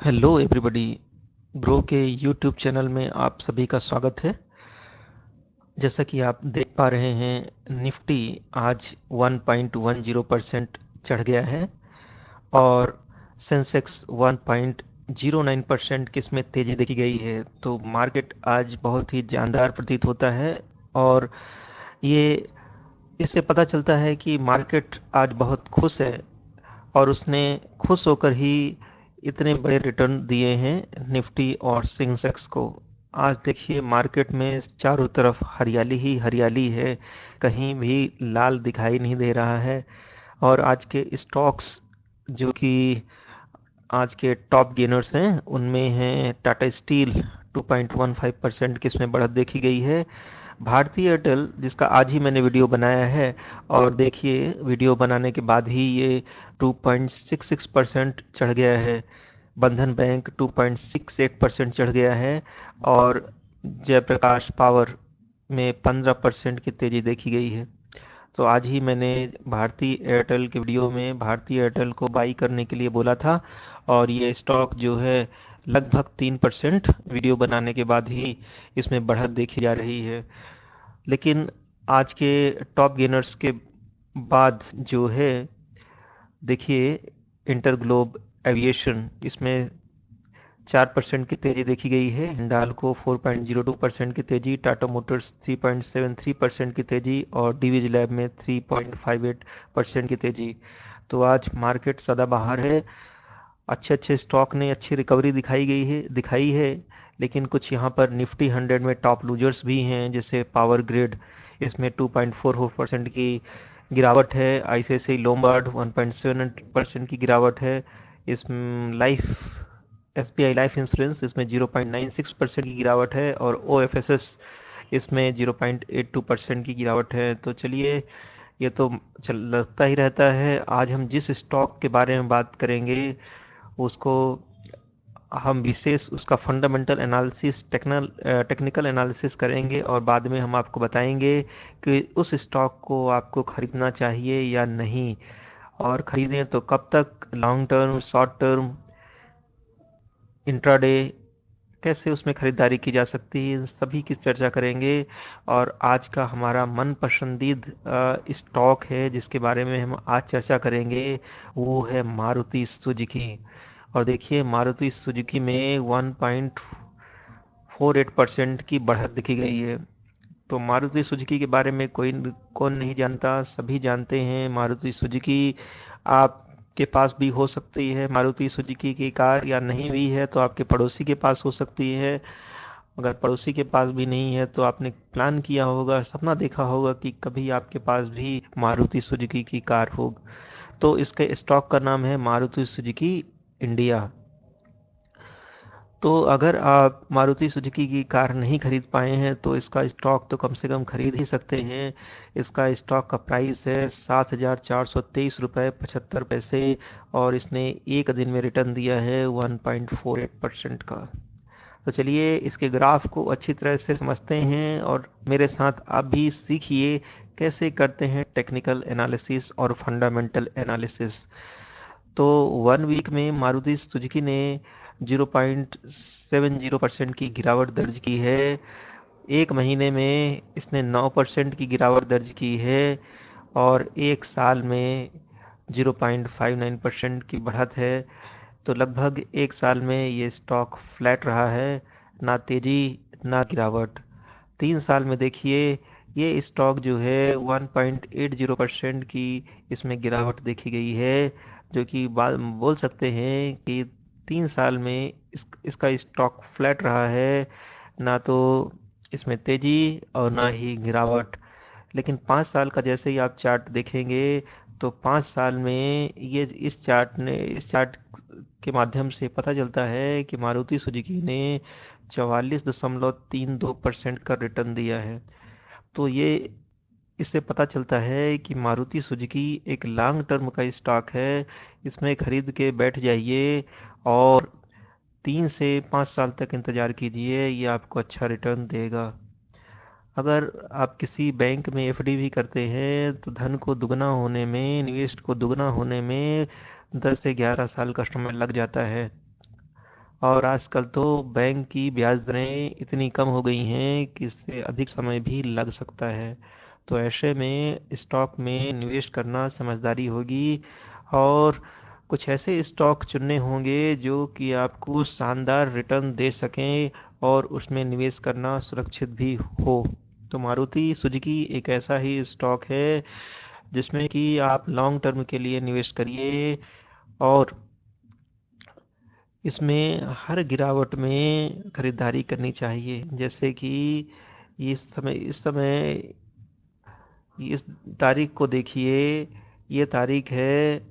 Hello everybody. Bro के YouTube channel में आप सभी का स्वागत है। जैसा कि आप देख पा रहे हैं, निफ्टी आज 1.10% चढ़ गया है और सेंसेक्स 1.09% की इसमें तेजी देखी गई है। तो मार्केट आज बहुत ही जानदार प्रतीत होता है और ये इससे पता चलता है कि मार्केट आज बहुत खुश है और उसने खुश होकर ही इतने बड़े रिटर्न दिए हैं निफ्टी और सेंसेक्स को। आज देखिए मार्केट में चारों तरफ हरियाली ही हरियाली है, कहीं भी लाल दिखाई नहीं दे रहा है। और आज के स्टॉक्स जो कि आज के टॉप गेनर्स हैं उनमें हैं टाटा स्टील 2.15% की इसमें बढ़त देखी गई है। भारतीय एयरटेल जिसका आज ही मैंने वीडियो बनाया है और देखिए वीडियो बनाने के बाद ही ये 2.66% चढ़ गया है। बंधन बैंक 2.68% चढ़ गया है और जयप्रकाश पावर में 15% की तेजी देखी गई है। तो आज ही मैंने भारतीय एयरटेल के वीडियो में भारतीय एयरटेल को बाई करने के लिए बोला था और ये स्टॉक जो है लगभग 3% वीडियो बनाने के बाद ही इसमें बढ़त देखी जा रही है। लेकिन आज के टॉप गेनर्स के बाद जो है देखिए इंटरग्लोब एविएशन इसमें 4% की तेजी देखी गई है, हिंडाल्को 4.02% की तेजी, टाटा मोटर्स 3.73% की तेजी और डीवीज लैब में 3.58% की तेजी। तो आज मार्केट सदाबहार है। अच्छे अच्छे स्टॉक ने अच्छी रिकवरी दिखाई है। लेकिन कुछ यहाँ पर निफ्टी 100 में टॉप लूजर्स भी हैं, जैसे पावर ग्रिड इसमें 2.44% की गिरावट है। आईसीआईसीआई लोम्बार्ड 1.7% की गिरावट है। इस लाइफ एसबीआई लाइफ इंश्योरेंस इसमें 0.96% की गिरावट है और ओएफएसएस इसमें 0.82% की गिरावट है। तो चलिए, ये तो लगता ही रहता है। आज हम जिस स्टॉक के बारे में बात करेंगे उसको हम विशेष उसका फंडामेंटल एनालिसिस टेक्निकल एनालिसिस करेंगे और बाद में हम आपको बताएंगे कि उस स्टॉक को आपको खरीदना चाहिए या नहीं, और खरीदें तो कब तक, long term, short term, intraday, कैसे उसमें खरीदारी की जा सकती है, इन सभी की चर्चा करेंगे। और आज का हमारा मन पसंदीद स्टॉक है जिसके बारे में हम आज चर्चा करेंगे, वो है मारुति सुजुकी। और देखिए मारुति सुजुकी में 1.48% की बढ़त दिखी गई है। तो मारुति सुजुकी के बारे में कोई कौन नहीं जानता, सभी जानते हैं। मारुति सुजुकी आपके पास भी हो सकती है, मारुति सुजुकी की कार, या नहीं भी है तो आपके पड़ोसी के पास हो सकती है। अगर पड़ोसी के पास भी नहीं है तो आपने प्लान किया होगा, सपना देखा होगा कि कभी आपके पास भी मारुति सुजुकी की कार हो। तो इसके स्टॉक का नाम है मारुति सुजुकी इंडिया। तो अगर आप मारुति सुजुकी की कार नहीं खरीद पाए हैं तो इसका स्टॉक तो कम से कम खरीद ही सकते हैं। इसका स्टॉक का प्राइस है 7,423 रुपये 75 पैसे और इसने एक दिन में रिटर्न दिया है 1.48% का। तो चलिए इसके ग्राफ को अच्छी तरह से समझते हैं और मेरे साथ आप भी सीखिए कैसे करते हैं टेक्निकल एनालिसिस और फंडामेंटल एनालिसिस। तो 1 वीक में मारुति सुजुकी ने 0.70% की गिरावट दर्ज की है। एक महीने में इसने 9% की गिरावट दर्ज की है और एक साल में 0.59% की बढ़त है। तो लगभग एक साल में ये स्टॉक फ्लैट रहा है, ना तेजी ना गिरावट। 3 साल में देखिए ये स्टॉक जो है 1.80% की इसमें गिरावट देखी गई है, जो कि बोल सकते हैं कि 3 साल में इसका स्टॉक फ्लैट रहा है, ना तो इसमें तेजी और ना ही गिरावट। लेकिन 5 साल का जैसे ही आप चार्ट देखेंगे तो 5 साल में ये इस चार्ट के माध्यम से पता चलता है कि मारुति सुजुकी ने 44.32% का रिटर्न दिया है। तो ये इससे पता चलता है कि मारुति सुजुकी एक लॉन्ग टर्म का स्टॉक है। इसमें खरीद के बैठ जाइए और 3 से 5 साल तक इंतजार कीजिए, ये आपको अच्छा रिटर्न देगा। अगर आप किसी बैंक में एफडी भी करते हैं तो धन को दुगना होने में, निवेश को दुगना होने में 10 से 11 साल का समय लग जाता है। और आजकल तो बैंक की ब्याज दरें इतनी कम हो गई हैं कि इससे अधिक समय भी लग सकता है। तो ऐसे में स्टॉक में निवेश करना समझदारी होगी, और कुछ ऐसे स्टॉक चुनने होंगे जो कि आपको शानदार रिटर्न दे सकें और उसमें निवेश करना सुरक्षित भी हो। तो मारुति सुजुकी एक ऐसा ही स्टॉक है जिसमें कि आप लॉन्ग टर्म के लिए निवेश करिए, और इसमें हर गिरावट में खरीदारी करनी चाहिए। जैसे कि इस समय इस तारीख को देखिए, ये तारीख है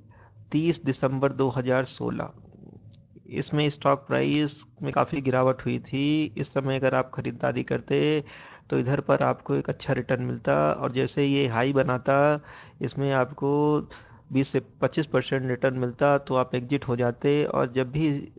30 दिसंबर 2016। इसमें स्टॉक प्राइस में काफ़ी गिरावट हुई थी। इस समय अगर आप खरीदारी करते तो इधर पर आपको एक अच्छा रिटर्न मिलता, और जैसे ये हाई बनाता इसमें आपको 20 से 25% रिटर्न मिलता, तो आप एग्जिट हो जाते। और जब भी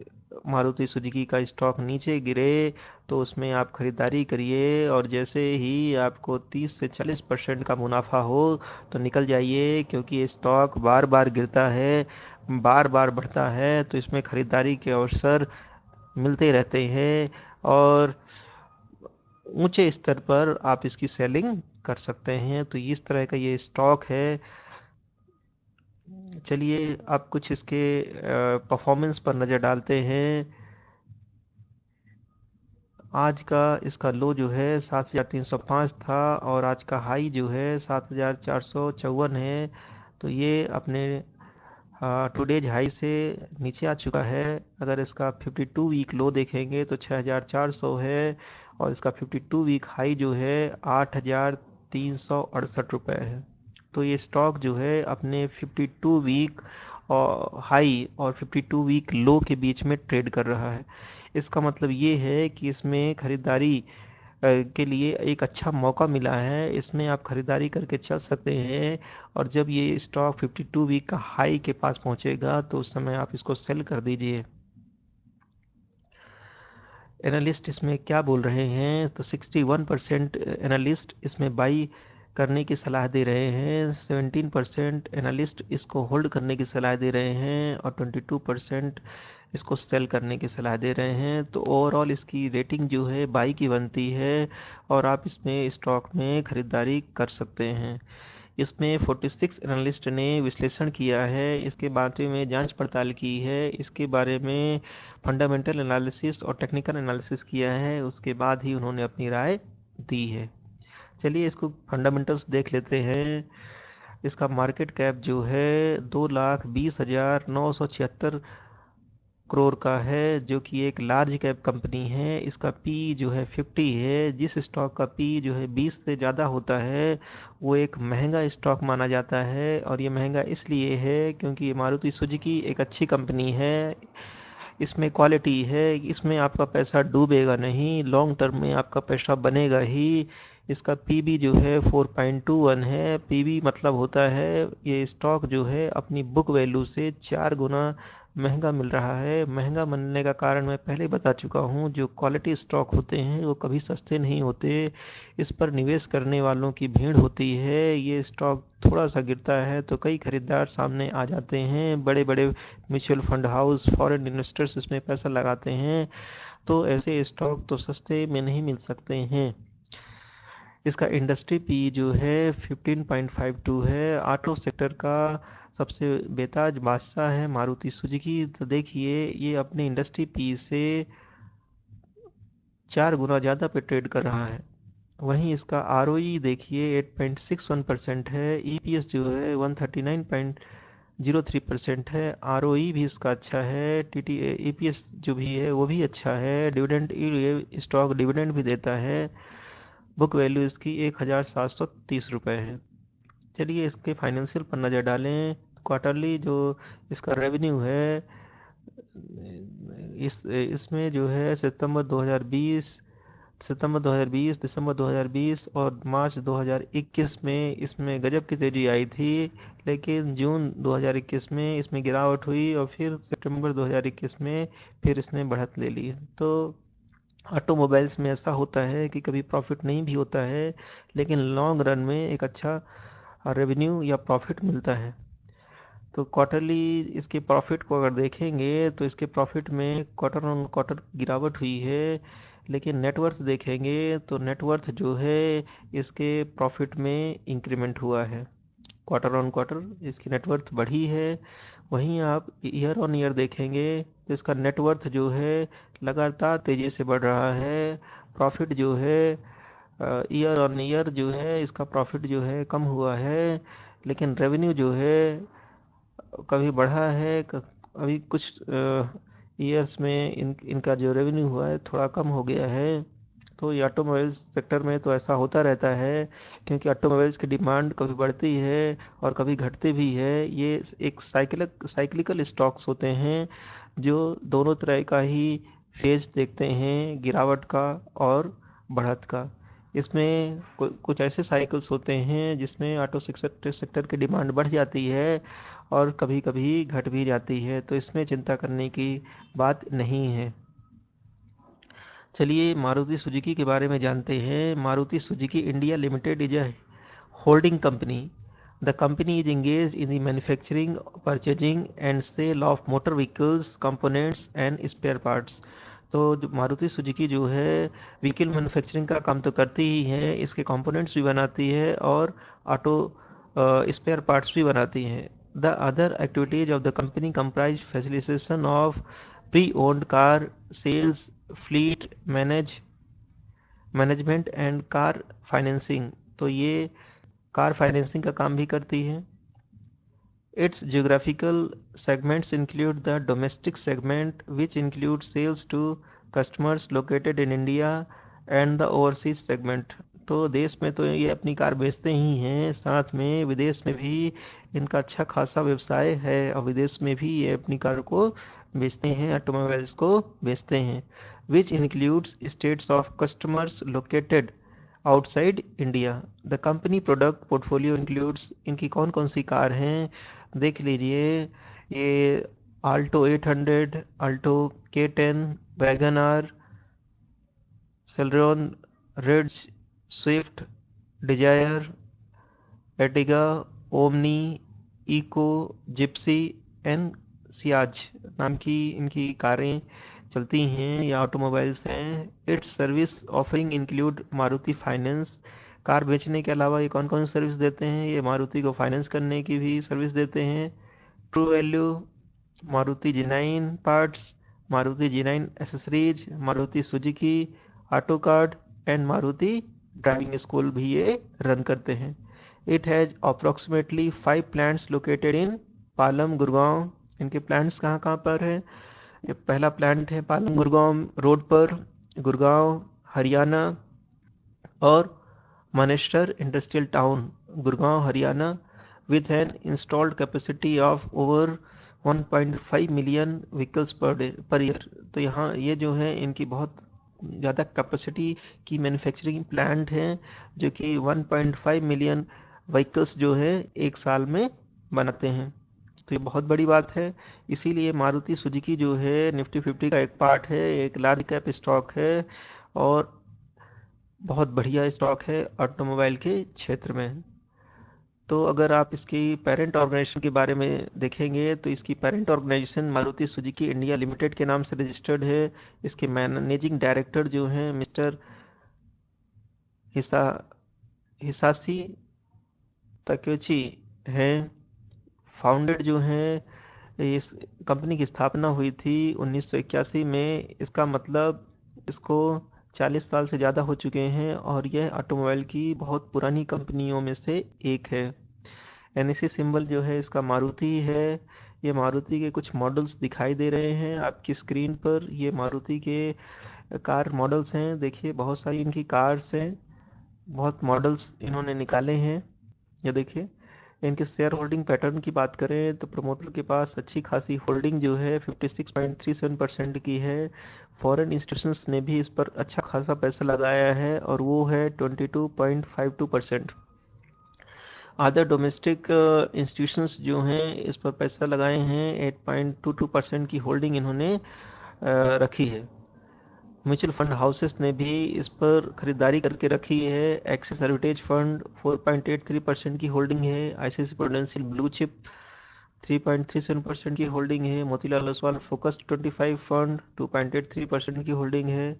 मारुति सुजुकी का स्टॉक नीचे गिरे तो उसमें आप खरीदारी करिए, और जैसे ही आपको 30 से 40% का मुनाफा हो तो निकल जाइए, क्योंकि ये स्टॉक बार बार गिरता है, बार बार बढ़ता है, तो इसमें खरीदारी के अवसर मिलते रहते हैं, और ऊंचे स्तर पर आप इसकी सेलिंग कर सकते हैं। तो इस तरह का ये स्टॉक है। चलिए अब कुछ इसके परफॉर्मेंस पर नज़र डालते हैं। आज का इसका लो जो है 7,305 था, और आज का हाई जो है 7,454 है। तो ये अपने टुडेज हाई से नीचे आ चुका है। अगर इसका 52 वीक लो देखेंगे तो 6,400 है, और इसका 52 वीक हाई जो है 8,368 रुपये है। तो ये स्टॉक जो है अपने 52 वीक और हाई और 52 वीक लो के बीच में ट्रेड कर रहा है। इसका मतलब ये है कि इसमें खरीदारी के लिए एक अच्छा मौका मिला है, इसमें आप खरीदारी करके चल सकते हैं। और जब ये स्टॉक 52 वीक का हाई के पास पहुंचेगा तो उस समय आप इसको सेल कर दीजिए। एनालिस्ट इसमें क्या बोल रहे हैं, तो 61% एनालिस्ट इसमें बाई करने की सलाह दे रहे हैं, 17% एनालिस्ट इसको होल्ड करने की सलाह दे रहे हैं, और 22% इसको सेल करने की सलाह दे रहे हैं। तो ओवरऑल इसकी रेटिंग जो है बाई की बनती है, और आप इसमें स्टॉक में खरीदारी कर सकते हैं। इसमें 46 एनालिस्ट ने विश्लेषण किया है, इसके बारे में जांच पड़ताल की है, इसके बारे में फंडामेंटल एनालिसिस और टेक्निकल एनालिसिस किया है, उसके बाद ही उन्होंने अपनी राय दी है। चलिए इसको फंडामेंटल्स देख लेते हैं। इसका मार्केट कैप जो है 2,20,976 करोड़ का है, जो कि एक लार्ज कैप कंपनी है। इसका पी जो है 50 है। जिस स्टॉक का पी जो है 20 से ज़्यादा होता है वो एक महंगा स्टॉक माना जाता है, और ये महंगा इसलिए है क्योंकि ये मारुति सुजुकी एक अच्छी कंपनी है, इसमें क्वालिटी है, इसमें आपका पैसा डूबेगा नहीं, लॉन्ग टर्म में आपका पैसा बनेगा ही। इसका पीबी जो है 4.21 है। पीबी मतलब होता है ये स्टॉक जो है अपनी बुक वैल्यू से 4 गुना महंगा मिल रहा है। महंगा मिलने का कारण मैं पहले बता चुका हूँ, जो क्वालिटी स्टॉक होते हैं वो कभी सस्ते नहीं होते, इस पर निवेश करने वालों की भीड़ होती है। ये स्टॉक थोड़ा सा गिरता है तो कई खरीदार सामने आ जाते हैं, बड़े बड़े mutual fund house, foreign investors इसमें पैसा लगाते हैं, तो ऐसे स्टॉक तो सस्ते में नहीं मिल सकते हैं। इसका इंडस्ट्री पी जो है 15.52 है। ऑटो सेक्टर का सबसे बेताज बादशाह है मारुति सुजुकी। तो देखिए ये अपने इंडस्ट्री पी से 4 गुना ज़्यादा पे ट्रेड कर रहा है। वहीं इसका आर देखिए 8.61% है। ईपीएस जो है 139.03% है। आर भी इसका अच्छा है। टी ईपीएस जो भी है वो भी अच्छा है। डिविडेंड, ये स्टॉक डिविडेंड भी देता है। बुक वैल्यू इसकी 1,730 रुपये है। चलिए इसके फाइनेंशियल पर नज़र डालें। क्वार्टरली जो इसका रेवेन्यू है, इसमें जो है सितंबर 2020, दिसंबर 2020 और मार्च 2021 में इसमें गजब की तेजी आई थी, लेकिन जून 2021 में इसमें गिरावट हुई, और फिर सितंबर 2021 में फिर इसने बढ़त ले ली। तो ऑटोमोबाइल्स में ऐसा होता है कि कभी प्रॉफिट नहीं भी होता है, लेकिन लॉन्ग रन में एक अच्छा रेवेन्यू या प्रॉफिट मिलता है। तो क्वार्टरली इसके प्रॉफिट को अगर देखेंगे तो इसके प्रॉफिट में क्वार्टर ऑन क्वार्टर गिरावट हुई है, लेकिन नेटवर्थ देखेंगे तो नेटवर्थ जो है इसके प्रॉफिट में इंक्रीमेंट हुआ है। क्वार्टर ऑन क्वार्टर इसकी नेटवर्थ बढ़ी है। वहीं आप ईयर ऑन ईयर देखेंगे तो इसका नेटवर्थ जो है लगातार तेजी से बढ़ रहा है। प्रॉफिट जो है ईयर ऑन ईयर जो है इसका प्रॉफिट जो है कम हुआ है, लेकिन रेवेन्यू जो है कभी बढ़ा है, अभी कुछ ईयर्स में इनका जो रेवेन्यू हुआ है थोड़ा कम हो गया है। तो ये ऑटोमोबाइल्स सेक्टर में तो ऐसा होता रहता है, क्योंकि ऑटोमोबाइल्स की डिमांड कभी बढ़ती है और कभी घटती भी है। ये एक साइक्लिकल स्टॉक्स होते हैं जो दोनों तरह का ही फेज देखते हैं, गिरावट का और बढ़त का। इसमें कुछ ऐसे साइकिल्स होते हैं जिसमें ऑटो सेक्टर की डिमांड बढ़ जाती है और कभी कभी घट भी जाती है, तो इसमें चिंता करने की बात नहीं है। चलिए मारुति सुजुकी के बारे में जानते हैं। Maruti Suzuki India limited is a holding company. The company is engaged in the manufacturing, purchasing and sale of motor vehicles, components and spare parts. तो जो मारुति सुजुकी जो है व्हीकल मैन्युफैक्चरिंग का काम तो करती ही है, इसके कंपोनेंट्स भी बनाती है और ऑटो स्पेयर पार्ट्स भी बनाती है। The other activities of the company comprise facilitation of pre owned car sales, fleet management and car financing. तो ये कार फाइनेंसिंग का काम भी करती है। Its geographical segments include the domestic segment, which includes sales to customers located in India, and the overseas segment. तो देश में तो ये अपनी कार बेचते ही हैं, साथ में विदेश में भी इनका अच्छा खासा व्यवसाय है और विदेश में भी ये अपनी कार को बेचते हैं, ऑटोमोबाइल्स को बेचते हैं। Which includes states of customers located outside India. The company product portfolio includes, इनकी कौन कौन सी कार हैं देख लीजिए। ये Alto 800, Alto K10, Wagon R, Celerio, Ritz, Swift, Dzire, Ertiga, Omni, Eeco, Gypsy and Ciaz नाम की इनकी कारें चलती हैं या ऑटोमोबाइल्स हैं। It's service offering include Maruti finance. Car बेचने के अलावा ये कौन कौन सी सर्विस देते हैं, ये मारुति को फाइनेंस करने की भी सर्विस देते हैं। True value, Maruti genuine parts, Maruti genuine accessories, Maruti Suzuki auto card and Maruti driving school भी ये रन करते हैं। It has approximately 5 plants located in Palam, Gurgaon. इनके प्लांट्स कहाँ कहाँ पर है? ये पहला प्लांट है पालम गुड़गांव रोड पर, गुड़गांव हरियाणा, और Manesar industrial town, Gurgaon Haryana, with an installed capacity of over 1.5 million vehicles per year. तो यहाँ ये जो है इनकी बहुत ज़्यादा कैपेसिटी की मैन्युफैक्चरिंग प्लांट है, जो कि 1.5 मिलियन व्हीकल्स जो है एक साल में बनाते हैं। तो ये बहुत बड़ी बात है। इसीलिए मारुति सुजुकी जो है निफ्टी 50 का एक पार्ट है, एक लार्ज कैप स्टॉक है और बहुत बढ़िया स्टॉक है ऑटोमोबाइल के क्षेत्र में। तो अगर आप इसकी पेरेंट ऑर्गेनाइजेशन के बारे में देखेंगे तो इसकी parent organization Maruti Suzuki India limited के नाम से रजिस्टर्ड है। इसके मैनेजिंग डायरेक्टर जो हैं मिस्टर हिसाशी तकेउची हैं। फाउंडेड जो हैं, इस कंपनी की स्थापना हुई थी 1981 में। इसका मतलब इसको 40 साल से ज़्यादा हो चुके हैं और यह ऑटोमोबाइल की बहुत पुरानी कंपनियों में से एक है। एनएससी सिंबल जो है इसका मारुति है। ये मारुति के कुछ मॉडल्स दिखाई दे रहे हैं आपकी स्क्रीन पर। ये मारुति के कार मॉडल्स हैं, देखिए बहुत सारी इनकी कार्स हैं, बहुत मॉडल्स इन्होंने निकाले हैं। ये देखिए इनके शेयर होल्डिंग पैटर्न की बात करें तो प्रमोटर के पास अच्छी खासी होल्डिंग जो है 56.37% की है। फॉरेन इंस्टीट्यूशंस ने भी इस पर अच्छा खासा पैसा लगाया है और वो है 22.52%। अदर डोमेस्टिक इंस्टीट्यूशंस जो हैं इस पर पैसा लगाए हैं, 8.22% की होल्डिंग इन्होंने रखी है। म्यूचुअल फंड हाउसेस ने भी इस पर खरीदारी करके रखी है। एक्सिस हेरिटेज फंड 4.83% की होल्डिंग है। आईसीआईसीआई प्रूडेंशियल ब्लू चिप 3.37% की होल्डिंग है। मोतीलाल ओसवाल फोकस्ड 25 फंड 2.83% की होल्डिंग है।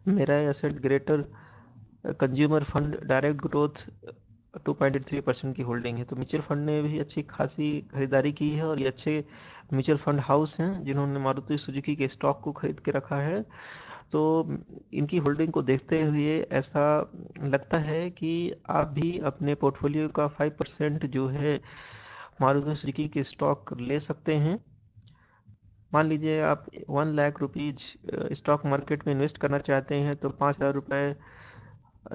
मेरा asset greater consumer fund direct growth 2.83% की होल्डिंग है। तो म्यूचुअल फंड ने भी अच्छी खासी खरीदारी की है और ये अच्छे म्यूचुअल फंड हाउस हैं जिन्होंने मारुति सुजुकी के स्टॉक को खरीद के रखा है। तो इनकी होल्डिंग को देखते हुए ऐसा लगता है कि आप भी अपने पोर्टफोलियो का 5% जो है मारुति सुजुकी के स्टॉक ले सकते हैं। मान लीजिए आप 1 लाख रुपीज स्टॉक मार्केट में इन्वेस्ट करना चाहते हैं तो 5,000 रुपये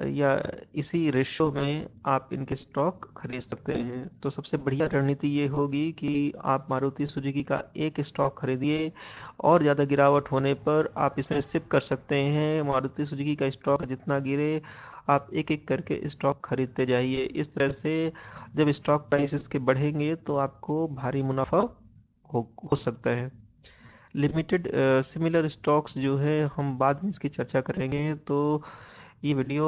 या इसी रेशो में आप इनके स्टॉक खरीद सकते हैं। तो सबसे बढ़िया रणनीति ये होगी कि आप मारुति सुजुकी का एक स्टॉक खरीदिए और ज़्यादा गिरावट होने पर आप इसमें शिफ्ट कर सकते हैं। मारुति सुजुकी का स्टॉक जितना गिरे आप एक एक करके स्टॉक खरीदते जाइए। इस तरह से जब स्टॉक प्राइस इसके बढ़ेंगे तो आपको भारी मुनाफा हो सकता है। लिमिटेड सिमिलर स्टॉक्स जो है हम बाद में इसकी चर्चा करेंगे। तो ये वीडियो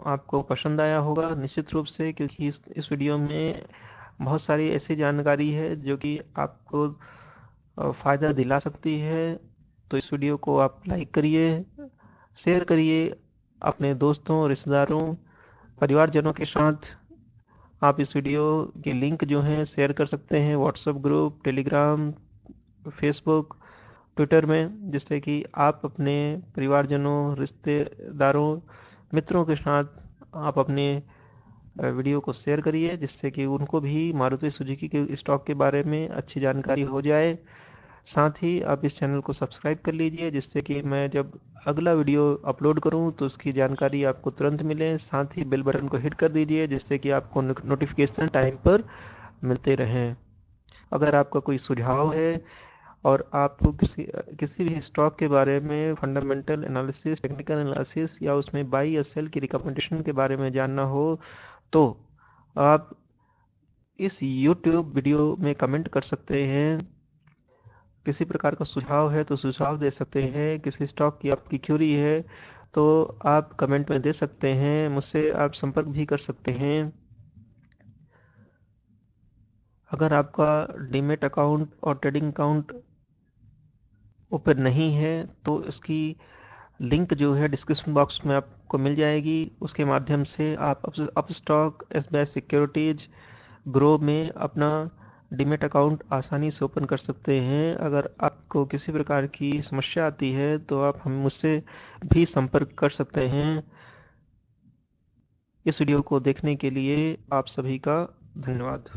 आपको पसंद आया होगा निश्चित रूप से, क्योंकि इस वीडियो में बहुत सारी ऐसी जानकारी है जो कि आपको फ़ायदा दिला सकती है। तो इस वीडियो को आप लाइक करिए, शेयर करिए अपने दोस्तों, रिश्तेदारों, परिवारजनों के साथ। आप इस वीडियो के लिंक जो हैं शेयर कर सकते हैं WhatsApp group, Telegram, Facebook, Twitter में, जिससे कि आप अपने परिवारजनों, रिश्तेदारों, मित्रों के साथ आप अपने वीडियो को शेयर करिए, जिससे कि उनको भी मारुति सुजुकी के स्टॉक के बारे में अच्छी जानकारी हो जाए। साथ ही आप इस चैनल को सब्सक्राइब कर लीजिए, जिससे कि मैं जब अगला वीडियो अपलोड करूं तो उसकी जानकारी आपको तुरंत मिले। साथ ही बेल बटन को हिट कर दीजिए, जिससे कि आपको नोटिफिकेशन टाइम पर मिलते रहें। अगर आपका कोई सुझाव है और आपको किसी भी स्टॉक के बारे में फंडामेंटल एनालिसिस, टेक्निकल एनालिसिस या उसमें बाई या सेल की रिकमेंडेशन के बारे में जानना हो तो आप इस YouTube वीडियो में कमेंट कर सकते हैं। किसी प्रकार का सुझाव है तो सुझाव दे सकते हैं। किसी स्टॉक की आपकी क्यूरी है तो आप कमेंट में दे सकते हैं। मुझसे आप संपर्क भी कर सकते हैं। अगर आपका डीमेट अकाउंट और ट्रेडिंग अकाउंट ओपन नहीं है तो इसकी लिंक जो है डिस्क्रिप्शन बॉक्स में आपको मिल जाएगी। उसके माध्यम से आप अपस्टॉक, SBI सिक्योरिटीज, ग्रो में अपना डीमेट अकाउंट आसानी से ओपन कर सकते हैं। अगर आपको किसी प्रकार की समस्या आती है तो आप हम मुझसे भी संपर्क कर सकते हैं। इस वीडियो को देखने के लिए आप सभी का धन्यवाद।